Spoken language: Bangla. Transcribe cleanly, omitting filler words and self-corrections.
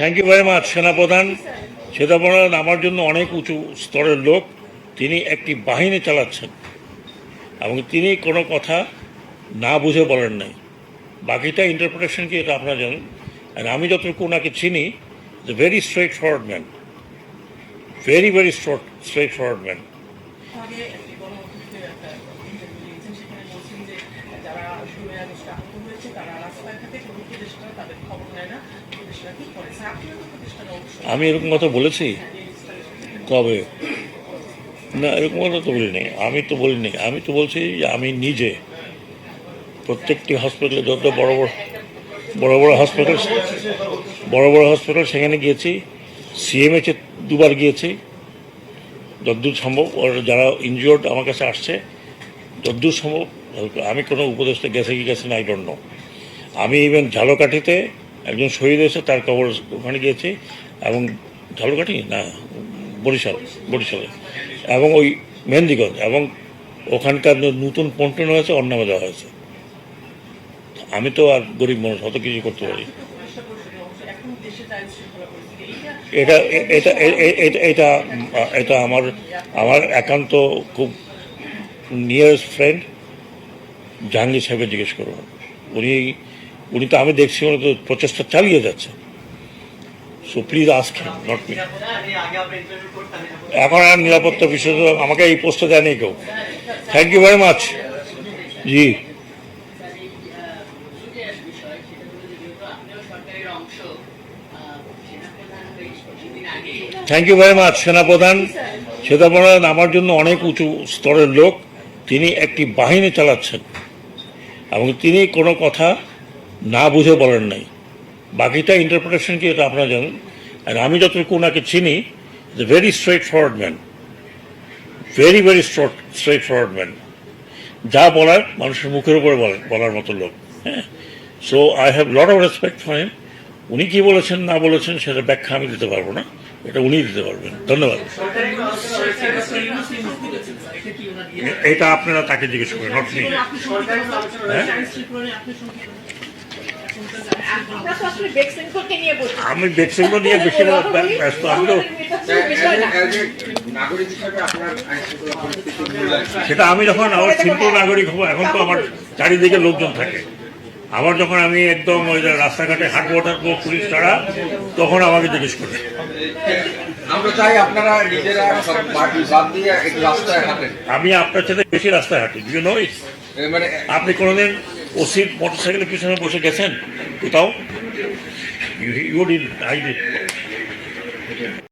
থ্যাংক ইউ ভেরি মাচ সেনাপ্রধান। সেনাপ্রধান আমার জন্য অনেক উঁচু স্তরের লোক। তিনি একটি বাহিনী চালাচ্ছেন এবং তিনি কোনো কথা না বুঝে বলেন নাই। বাকিটা ইন্টারপ্রিটেশন কি এটা আপনারা জানেন। আর আমি যতটুকু ওনাকে চিনি, the very straight forward man, very straight forward man. আমি এরকম কথা বলেছি কবে? না, এরকম কথা তো বলিনি। আমি তো বলছি যে আমি নিজে প্রত্যেকটি হসপিটালে, যত বড় বড় হসপিটাল সেখানে গিয়েছি। সিএমএইচে 2বার গিয়েছি যতদূর সম্ভব। ওর যারা ইনজিওর্ড আমার কাছে আসছে যতদূর সম্ভব। আমি কোনো উপদেষ্টা গেছে না, আই ডোন্ট নো। আমি ইভেন ঝালকাঠিতে একজন শহীদ হয়েছে, তার কবর ওখানে গিয়েছি। এবং ঝালকাঠি না, বরিশালে এবং ওই মেহেন্দিগঞ্জ, এবং ওখানকার নতুন পন্টন হয়েছে, ওর নামে দেওয়া হয়েছে। আমি তো আর গরিব মানুষ, অত কিছু করতে পারি। এটা এটা এটা এটা আমার একান্ত খুব নিয়ারেস্ট ফ্রেন্ড জাহাঙ্গীর সাহেবের জিজ্ঞেস করব। উনি তো, আমি দেখছি উনি তো প্রচেষ্টা চালিয়ে যাচ্ছে। So please ask him, not me. এখন আর নিরাপত্তা বিষয় আমাকে এই পোস্টে দেয়নি কেউ। Thank you very much. জি, থ্যাংক ইউ ভেরি মাচ সেনাপ্রধান। সেনাপ্রধান আমার জন্য অনেক উঁচু স্তরের লোক। তিনি একটি বাহিনী চালাচ্ছেন এবং তিনি কোনো কথা না বুঝে বলেন নাই। বাকিটা ইন্টারপ্রিটেশন কি এটা আপনারা জানেন। আর আমি যতটুকু ওনাকে চিনি, the very straight forward man, very straight forward man. যা বলার মানুষের মুখের উপরে বলার মতো লোক। হ্যাঁ, so I have lot of respect for him. উনি কি বলেছেন না বলেছেন সেটা ব্যাখ্যা আমি দিতে পারবো না, এটা উনিই দিতে পারবেন। ধন্যবাদ। এটা আপনারা তাকে জিজ্ঞেস করেন, নট মি। আমি বেক্সিমকো নিয়ে বেশি ব্যস্ত। আমি তো সেটা আমি যখন আমার সিম্পল নাগরিক হবো, এখন তো আমার চারিদিকে লোকজন থাকে। আবার যখন আমি একদম ওই রাস্তাঘাটে হাঁটবো থাকবো পুলিশ ছাড়া, তখন আমাকে জিজ্ঞেস করে। আমি আপনার সাথে বেশি রাস্তায় হাঁটি, ইউ নো ইট। আপনি কোনোদিন ওসির মোটরসাইকেলের পিছনে বসে গেছেন কোথাও? You did, I did.